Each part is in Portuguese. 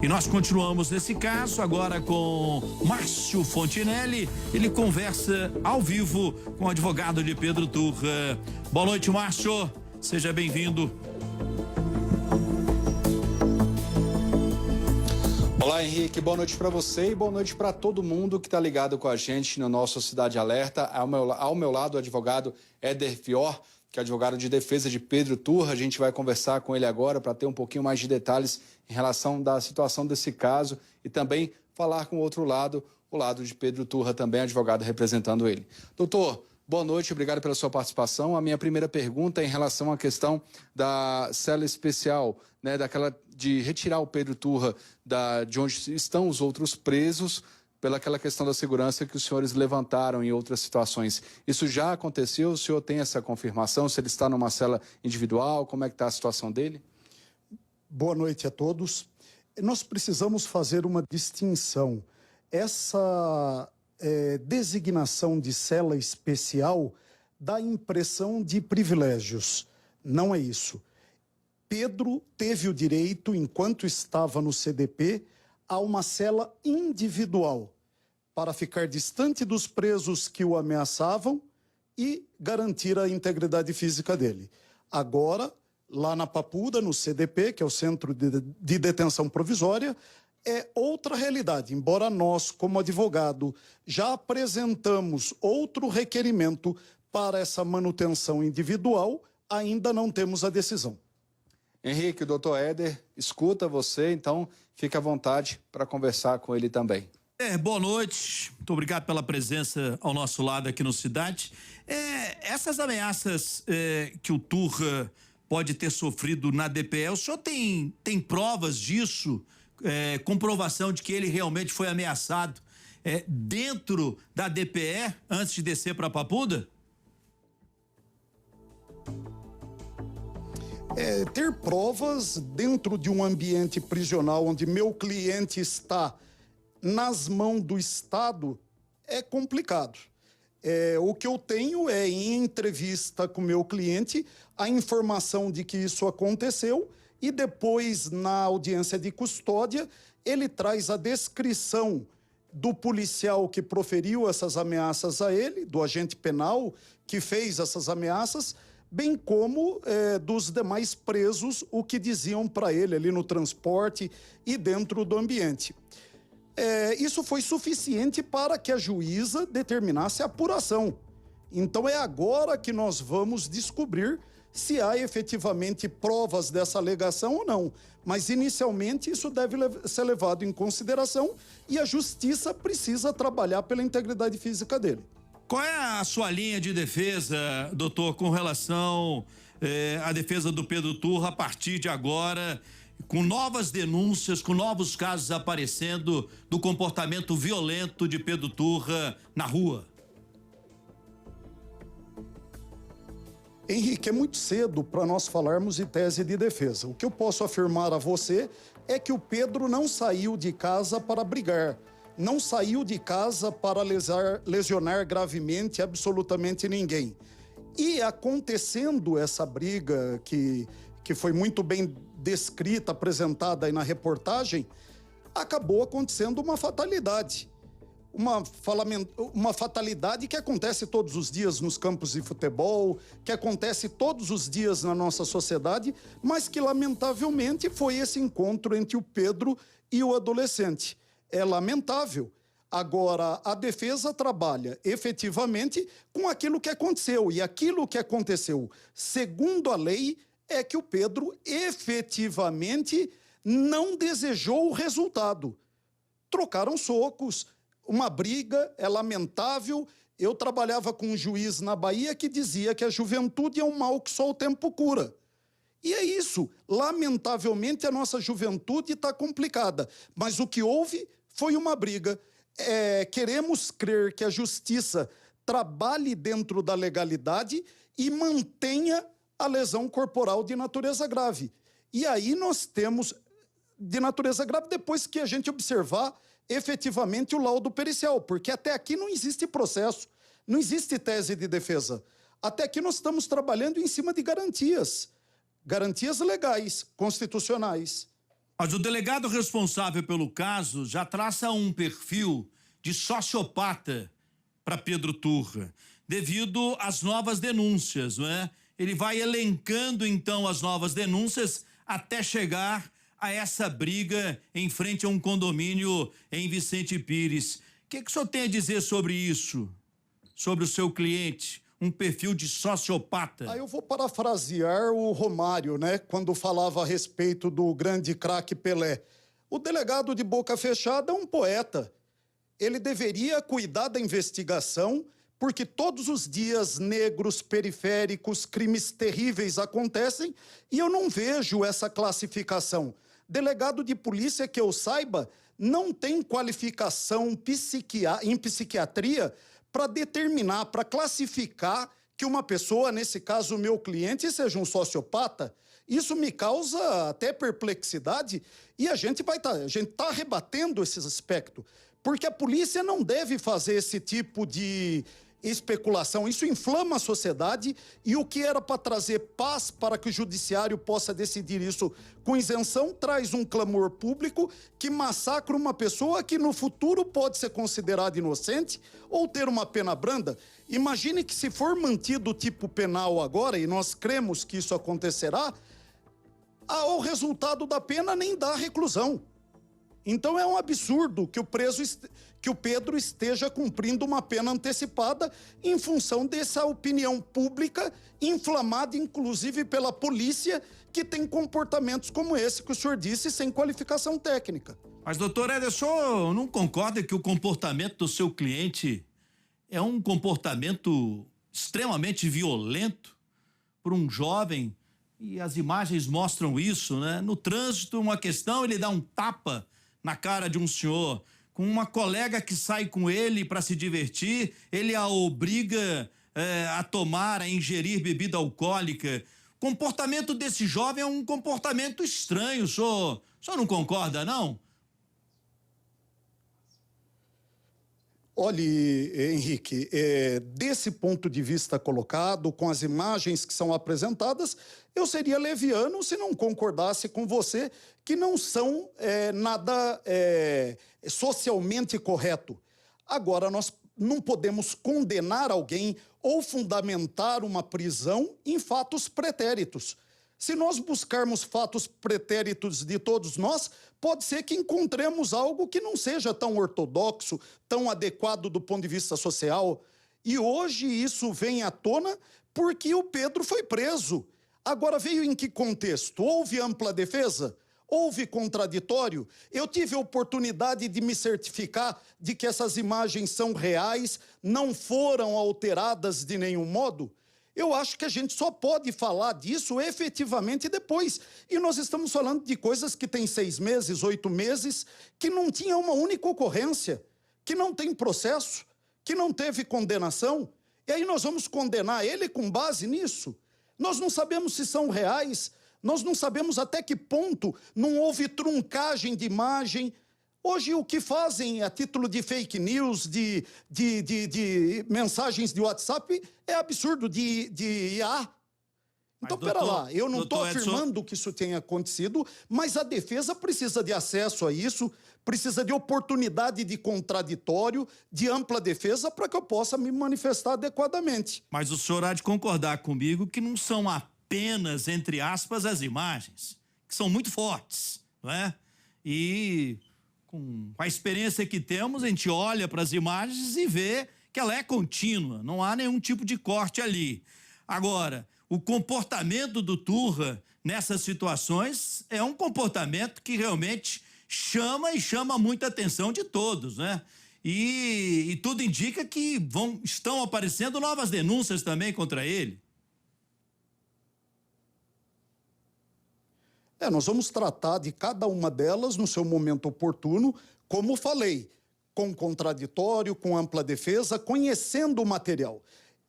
E nós continuamos nesse caso agora com Márcio Fontinelli. Ele conversa ao vivo com o advogado de Pedro Turra. Boa noite, Márcio. Seja bem-vindo. Olá, Henrique. Boa noite para você e boa noite para todo mundo que está ligado com a gente no nosso Cidade Alerta. Ao meu lado, o advogado Éder Fior, que é advogado de defesa de Pedro Turra. A gente vai conversar com ele agora para ter um pouquinho mais de detalhes em relação da situação desse caso e também falar com o outro lado, o lado de Pedro Turra também, advogado representando ele. Doutor, boa noite, obrigado pela sua participação. A minha primeira pergunta é em relação à questão da cela especial, né, daquela de retirar o Pedro Turra de onde estão os outros presos, pelaquela questão da segurança que os senhores levantaram em outras situações. Isso já aconteceu? O senhor tem essa confirmação? Se ele está numa cela individual, como é que está a situação dele? Boa noite a todos. Nós precisamos fazer uma distinção. Essa designação de cela especial dá impressão de privilégios. Não é isso. Pedro teve o direito, enquanto estava no CDP, a uma cela individual, para ficar distante dos presos que o ameaçavam e garantir a integridade física dele. Agora, lá na Papuda, no CDP, que é o Centro de Detenção Provisória, é outra realidade. Embora nós, como advogado, já apresentamos outro requerimento para essa manutenção individual, ainda não temos a decisão. Henrique, o doutor Éder escuta você, então fique à vontade para conversar com ele também. Boa noite, muito obrigado pela presença ao nosso lado aqui no Cidade. Essas ameaças que o Turra pode ter sofrido na DPE, o senhor tem provas disso? Comprovação de que ele realmente foi ameaçado dentro da DPE antes de descer para a Papuda? Ter provas dentro de um ambiente prisional onde meu cliente está nas mãos do Estado é complicado. O que eu tenho é, em entrevista com meu cliente, a informação de que isso aconteceu e depois, na audiência de custódia, ele traz a descrição do policial que proferiu essas ameaças a ele, do agente penal que fez essas ameaças, bem como dos demais presos, o que diziam para ele ali no transporte e dentro do ambiente. Isso foi suficiente para que a juíza determinasse a apuração. Então é agora que nós vamos descobrir se há efetivamente provas dessa alegação ou não. Mas inicialmente isso deve ser levado em consideração e a justiça precisa trabalhar pela integridade física dele. Qual é a sua linha de defesa, doutor, com relação à defesa do Pedro Turra a partir de agora, com novas denúncias, com novos casos aparecendo do comportamento violento de Pedro Turra na rua? Henrique, é muito cedo para nós falarmos de tese de defesa. O que eu posso afirmar a você é que o Pedro não saiu de casa para brigar. Não saiu de casa para lesionar gravemente absolutamente ninguém. E acontecendo essa briga que foi muito bem descrita, apresentada aí na reportagem, acabou acontecendo uma fatalidade. Uma fatalidade que acontece todos os dias nos campos de futebol, que acontece todos os dias na nossa sociedade, mas que lamentavelmente foi esse encontro entre o Pedro e o adolescente. É lamentável. Agora, a defesa trabalha efetivamente com aquilo que aconteceu. E aquilo que aconteceu, segundo a lei, é que o Pedro efetivamente não desejou o resultado. Trocaram socos, uma briga, é lamentável. Eu trabalhava com um juiz na Bahia que dizia que a juventude é um mal que só o tempo cura. E é isso. Lamentavelmente, a nossa juventude está complicada. Mas o que houve foi uma briga. Queremos crer que a justiça trabalhe dentro da legalidade e mantenha a lesão corporal de natureza grave. E aí nós temos de natureza grave depois que a gente observar efetivamente o laudo pericial, porque até aqui não existe processo, não existe tese de defesa. Até aqui nós estamos trabalhando em cima de garantias legais, constitucionais. Mas o delegado responsável pelo caso já traça um perfil de sociopata para Pedro Turra, devido às novas denúncias, não é? Ele vai elencando, então, as novas denúncias até chegar a essa briga em frente a um condomínio em Vicente Pires. O que o senhor tem a dizer sobre isso? Sobre o seu cliente? Um perfil de sociopata? Aí eu vou parafrasear o Romário, né? Quando falava a respeito do grande craque Pelé. O delegado de boca fechada é um poeta. Ele deveria cuidar da investigação, porque todos os dias negros, periféricos, crimes terríveis acontecem e eu não vejo essa classificação. Delegado de polícia, que eu saiba, não tem qualificação em psiquiatria para determinar, para classificar que uma pessoa, nesse caso o meu cliente, seja um sociopata. Isso me causa até perplexidade e a gente tá rebatendo esse aspecto, porque a polícia não deve fazer esse tipo de especulação. Isso inflama a sociedade e o que era para trazer paz para que o judiciário possa decidir isso com isenção, traz um clamor público que massacra uma pessoa que no futuro pode ser considerada inocente ou ter uma pena branda. Imagine que se for mantido o tipo penal agora, e nós cremos que isso acontecerá, o resultado da pena nem dá reclusão. Então é um absurdo que o Pedro esteja cumprindo uma pena antecipada em função dessa opinião pública inflamada, inclusive pela polícia, que tem comportamentos como esse que o senhor disse, sem qualificação técnica. Mas, doutor Ederson, não concorda que o comportamento do seu cliente é um comportamento extremamente violento por um jovem? E as imagens mostram isso, né? No trânsito, uma questão, ele dá um tapa na cara de um senhor, com uma colega que sai com ele para se divertir, ele a obriga a ingerir bebida alcoólica. O comportamento desse jovem é um comportamento estranho, o senhor não concorda, não? Olhe, Henrique, desse ponto de vista colocado, com as imagens que são apresentadas, eu seria leviano se não concordasse com você que não são nada socialmente correto. Agora, nós não podemos condenar alguém ou fundamentar uma prisão em fatos pretéritos. Se nós buscarmos fatos pretéritos de todos nós, pode ser que encontremos algo que não seja tão ortodoxo, tão adequado do ponto de vista social. E hoje isso vem à tona porque o Pedro foi preso. Agora, veio em que contexto? Houve ampla defesa? Houve contraditório? Eu tive a oportunidade de me certificar de que essas imagens são reais, não foram alteradas de nenhum modo? Eu acho que a gente só pode falar disso efetivamente depois. E nós estamos falando de coisas que têm 6 meses, 8 meses, que não tinha uma única ocorrência, que não tem processo, que não teve condenação. E aí nós vamos condenar ele com base nisso? Nós não sabemos se são reais, nós não sabemos até que ponto não houve truncagem de imagem. Hoje, o que fazem a título de fake news, de mensagens de WhatsApp, é absurdo, de IA. Então, pera lá, eu não estou afirmando que isso tenha acontecido, mas a defesa precisa de acesso a isso, precisa de oportunidade de contraditório, de ampla defesa, para que eu possa me manifestar adequadamente. Mas o senhor há de concordar comigo que não são apenas, entre aspas, as imagens, que são muito fortes, não é? E com a experiência que temos, a gente olha para as imagens e vê que ela é contínua, não há nenhum tipo de corte ali. Agora, o comportamento do Turra nessas situações é um comportamento que realmente chama muita atenção de todos, né? E tudo indica que estão aparecendo novas denúncias também contra ele. Nós vamos tratar de cada uma delas no seu momento oportuno, como falei, com contraditório, com ampla defesa, conhecendo o material.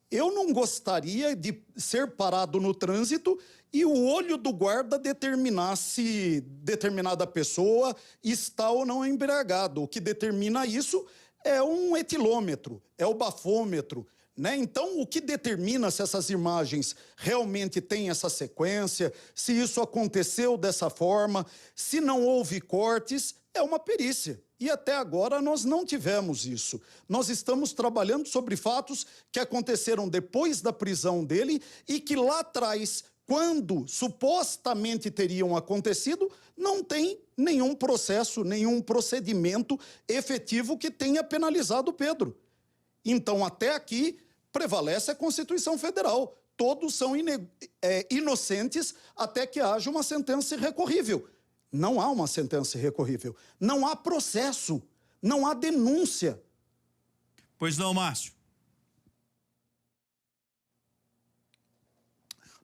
Eu não gostaria de ser parado no trânsito e o olho do guarda determinar se determinada pessoa está ou não embriagado. O que determina isso é um etilômetro, é o bafômetro. né? Então, o que determina se essas imagens realmente têm essa sequência, se isso aconteceu dessa forma, se não houve cortes, é uma perícia. E até agora nós não tivemos isso. Nós estamos trabalhando sobre fatos que aconteceram depois da prisão dele e que lá atrás, quando supostamente teriam acontecido, não tem nenhum processo, nenhum procedimento efetivo que tenha penalizado o Pedro. Então, até aqui, prevalece a Constituição Federal. Todos são inocentes até que haja uma sentença irrecorrível. Não há uma sentença irrecorrível. Não há processo. Não há denúncia. Pois não, Márcio.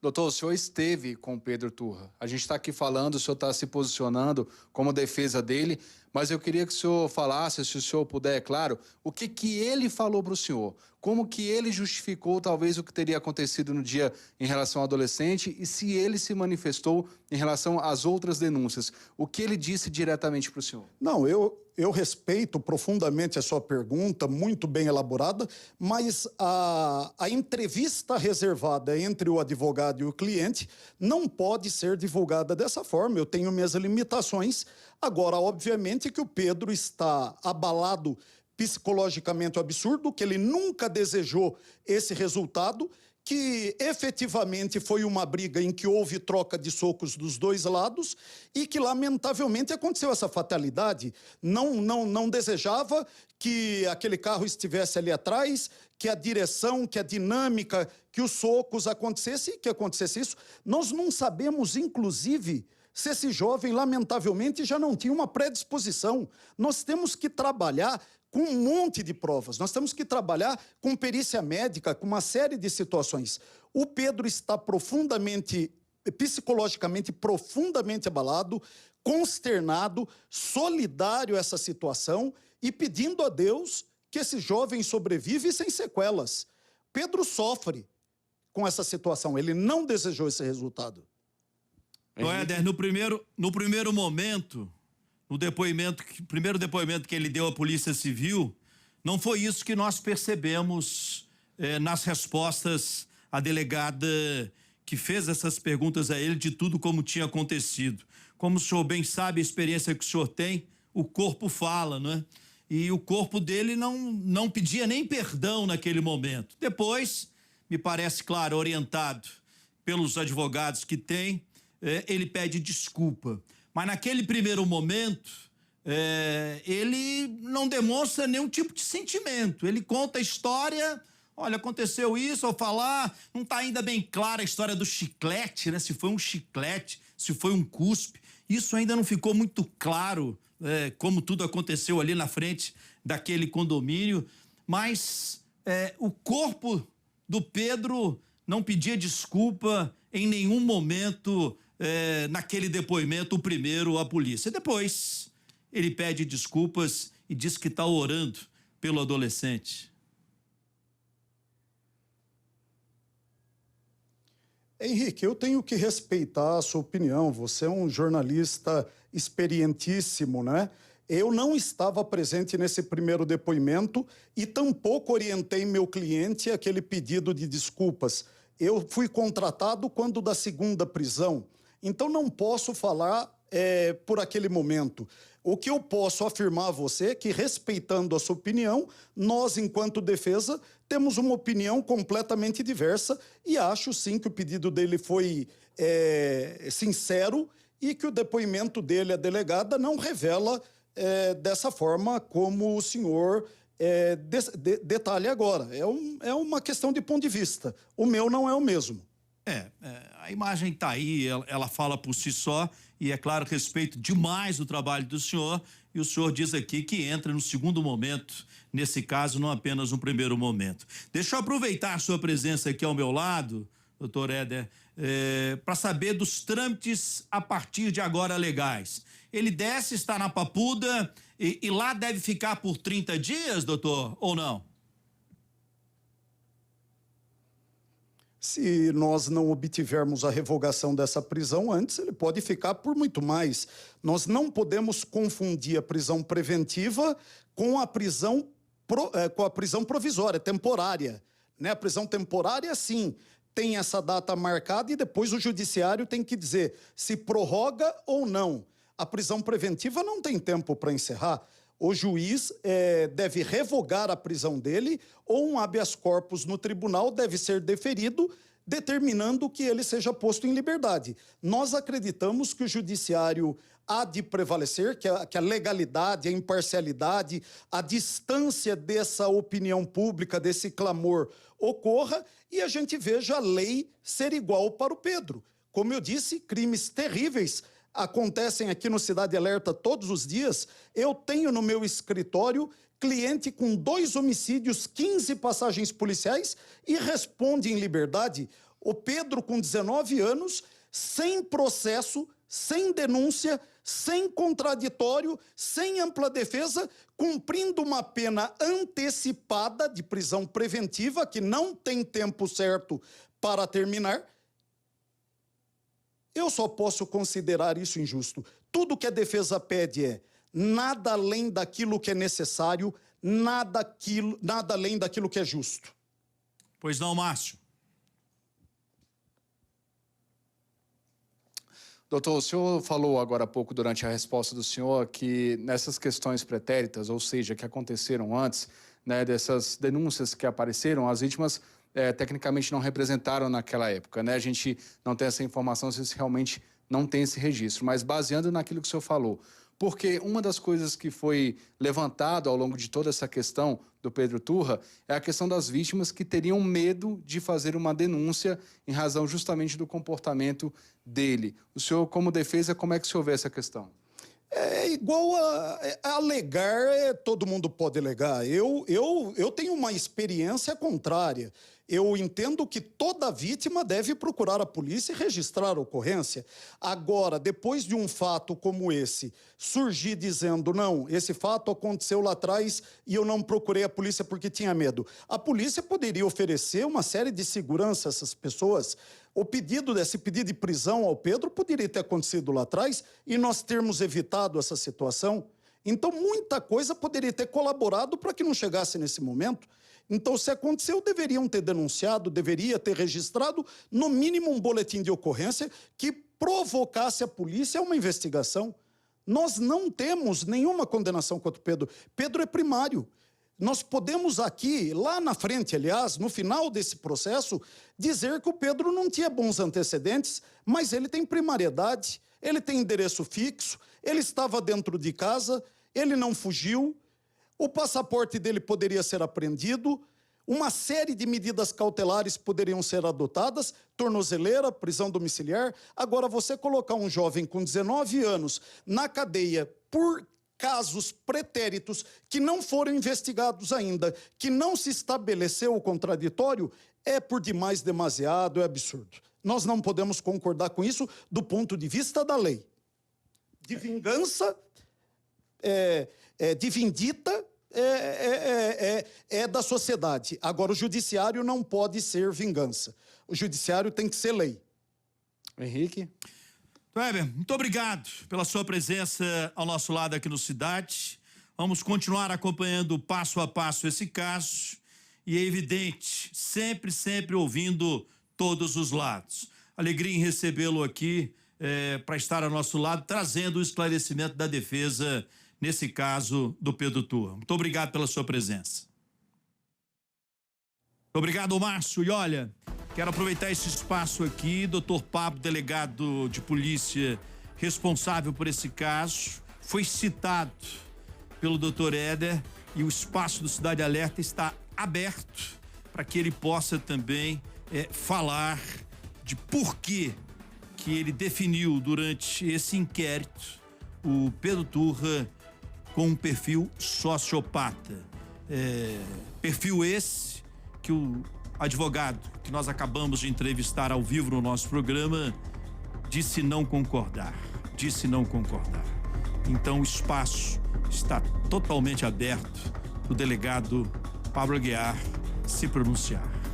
Doutor, o senhor esteve com Pedro Turra. A gente está aqui falando, o senhor está se posicionando como defesa dele, mas eu queria que o senhor falasse, se o senhor puder, é claro, o que ele falou para o senhor, como que ele justificou talvez o que teria acontecido no dia em relação ao adolescente e se ele se manifestou em relação às outras denúncias. O que ele disse diretamente para o senhor? Não, eu respeito profundamente a sua pergunta, muito bem elaborada, mas a entrevista reservada entre o advogado e o cliente não pode ser divulgada dessa forma. Eu tenho minhas limitações. Agora, obviamente que o Pedro está abalado psicologicamente, absurdo, que ele nunca desejou esse resultado, que efetivamente foi uma briga em que houve troca de socos dos dois lados e que, lamentavelmente, aconteceu essa fatalidade. Não desejava que aquele carro estivesse ali atrás, que a direção, que a dinâmica, que os socos acontecessem, que acontecesse isso. Nós não sabemos, inclusive, se esse jovem, lamentavelmente, já não tinha uma predisposição. Nós temos que trabalhar com um monte de provas. Nós temos que trabalhar com perícia médica, com uma série de situações. O Pedro está psicologicamente profundamente abalado, consternado, solidário a essa situação e pedindo a Deus que esse jovem sobreviva sem sequelas. Pedro sofre com essa situação. Ele não desejou esse resultado. Éder, no primeiro momento, primeiro depoimento que ele deu à Polícia Civil, não foi isso que nós percebemos nas respostas à delegada que fez essas perguntas a ele de tudo como tinha acontecido. Como o senhor bem sabe, a experiência que o senhor tem, o corpo fala, não é? E o corpo dele não pedia nem perdão naquele momento. Depois, me parece claro, orientado pelos advogados que tem, ele pede desculpa. Mas naquele primeiro momento, ele não demonstra nenhum tipo de sentimento. Ele conta a história, olha, aconteceu isso, ao falar, não está ainda bem clara a história do chiclete, né? Se foi um chiclete, se foi um cuspe. Isso ainda não ficou muito claro, como tudo aconteceu ali na frente daquele condomínio. Mas o corpo do Pedro não pedia desculpa em nenhum momento naquele depoimento, o primeiro à polícia. Depois, ele pede desculpas e diz que está orando pelo adolescente. Henrique, eu tenho que respeitar a sua opinião. Você é um jornalista experientíssimo, né? Eu não estava presente nesse primeiro depoimento e tampouco orientei meu cliente àquele pedido de desculpas. Eu fui contratado quando da segunda prisão. Então, não posso falar por aquele momento. O que eu posso afirmar a você é que, respeitando a sua opinião, nós, enquanto defesa, temos uma opinião completamente diversa e acho, sim, que o pedido dele foi sincero e que o depoimento dele à delegada não revela dessa forma como o senhor detalha agora. É uma questão de ponto de vista. O meu não é o mesmo. A imagem está aí, ela fala por si só e, é claro, respeito demais o trabalho do senhor e o senhor diz aqui que entra no segundo momento, nesse caso, não apenas no primeiro momento. Deixa eu aproveitar a sua presença aqui ao meu lado, doutor Éder, para saber dos trâmites a partir de agora legais. Ele desce, está na Papuda e lá deve ficar por 30 dias, doutor, ou não? Se nós não obtivermos a revogação dessa prisão antes, ele pode ficar por muito mais. Nós não podemos confundir a prisão preventiva com a prisão provisória, temporária. né? A prisão temporária, sim, tem essa data marcada e depois o judiciário tem que dizer se prorroga ou não. A prisão preventiva não tem tempo para encerrar. O juiz deve revogar a prisão dele ou um habeas corpus no tribunal deve ser deferido, determinando que ele seja posto em liberdade. Nós acreditamos que o judiciário há de prevalecer, que a legalidade, a imparcialidade, a distância dessa opinião pública, desse clamor ocorra e a gente veja a lei ser igual para o Pedro. Como eu disse, crimes terríveis acontecem aqui no Cidade Alerta todos os dias. Eu tenho no meu escritório cliente com 2 homicídios, 15 passagens policiais e responde em liberdade. O Pedro, com 19 anos, sem processo, sem denúncia, sem contraditório, sem ampla defesa, cumprindo uma pena antecipada de prisão preventiva, que não tem tempo certo para terminar. Eu só posso considerar isso injusto. Tudo que a defesa pede é nada além daquilo que é necessário, nada além daquilo que é justo. Pois não, Márcio. Doutor, o senhor falou agora há pouco, durante a resposta do senhor, que nessas questões pretéritas, ou seja, que aconteceram antes, né, dessas denúncias que apareceram, as vítimas tecnicamente não representaram naquela época, né? A gente não tem essa informação se realmente não tem esse registro, mas baseando naquilo que o senhor falou, porque uma das coisas que foi levantado ao longo de toda essa questão do Pedro Turra é a questão das vítimas que teriam medo de fazer uma denúncia em razão justamente do comportamento dele. O senhor, como defesa, como é que o senhor vê essa questão? É igual a alegar, todo mundo pode alegar. Eu tenho uma experiência contrária. Eu entendo que toda vítima deve procurar a polícia e registrar a ocorrência. Agora, depois de um fato como esse, surgir dizendo, não, esse fato aconteceu lá atrás e eu não procurei a polícia porque tinha medo. A polícia poderia oferecer uma série de segurança a essas pessoas. Esse pedido de prisão ao Pedro poderia ter acontecido lá atrás e nós termos evitado essa situação. Então, muita coisa poderia ter colaborado para que não chegasse nesse momento. Então, se aconteceu, deveriam ter denunciado, deveria ter registrado, no mínimo, um boletim de ocorrência que provocasse a polícia a uma investigação. Nós não temos nenhuma condenação contra o Pedro. Pedro é primário. Nós podemos aqui, lá na frente, aliás, no final desse processo, dizer que o Pedro não tinha bons antecedentes, mas ele tem primariedade, ele tem endereço fixo, ele estava dentro de casa, ele não fugiu, o passaporte dele poderia ser apreendido, uma série de medidas cautelares poderiam ser adotadas, tornozeleira, prisão domiciliar. Agora, você colocar um jovem com 19 anos na cadeia por casos pretéritos que não foram investigados ainda, que não se estabeleceu o contraditório, é por demais demasiado, é absurdo. Nós não podemos concordar com isso do ponto de vista da lei. De vingança, de vindita, é da sociedade. Agora, o judiciário não pode ser vingança. O judiciário tem que ser lei. Henrique? Weber, muito obrigado pela sua presença ao nosso lado aqui no Cidade. Vamos continuar acompanhando passo a passo esse caso e é evidente, sempre ouvindo todos os lados. Alegria em recebê-lo aqui para estar ao nosso lado, trazendo o esclarecimento da defesa nesse caso do Pedro Turra. Muito obrigado pela sua presença. Muito obrigado, Márcio. E olha, quero aproveitar esse espaço aqui, doutor Pablo, delegado de polícia responsável por esse caso, foi citado pelo doutor Éder e o espaço do Cidade Alerta está aberto para que ele possa também falar de por que ele definiu durante esse inquérito o Pedro Turra com um perfil sociopata. Perfil esse que o advogado que nós acabamos de entrevistar ao vivo no nosso programa disse não concordar. Então o espaço está totalmente aberto para o delegado Pablo Aguiar se pronunciar.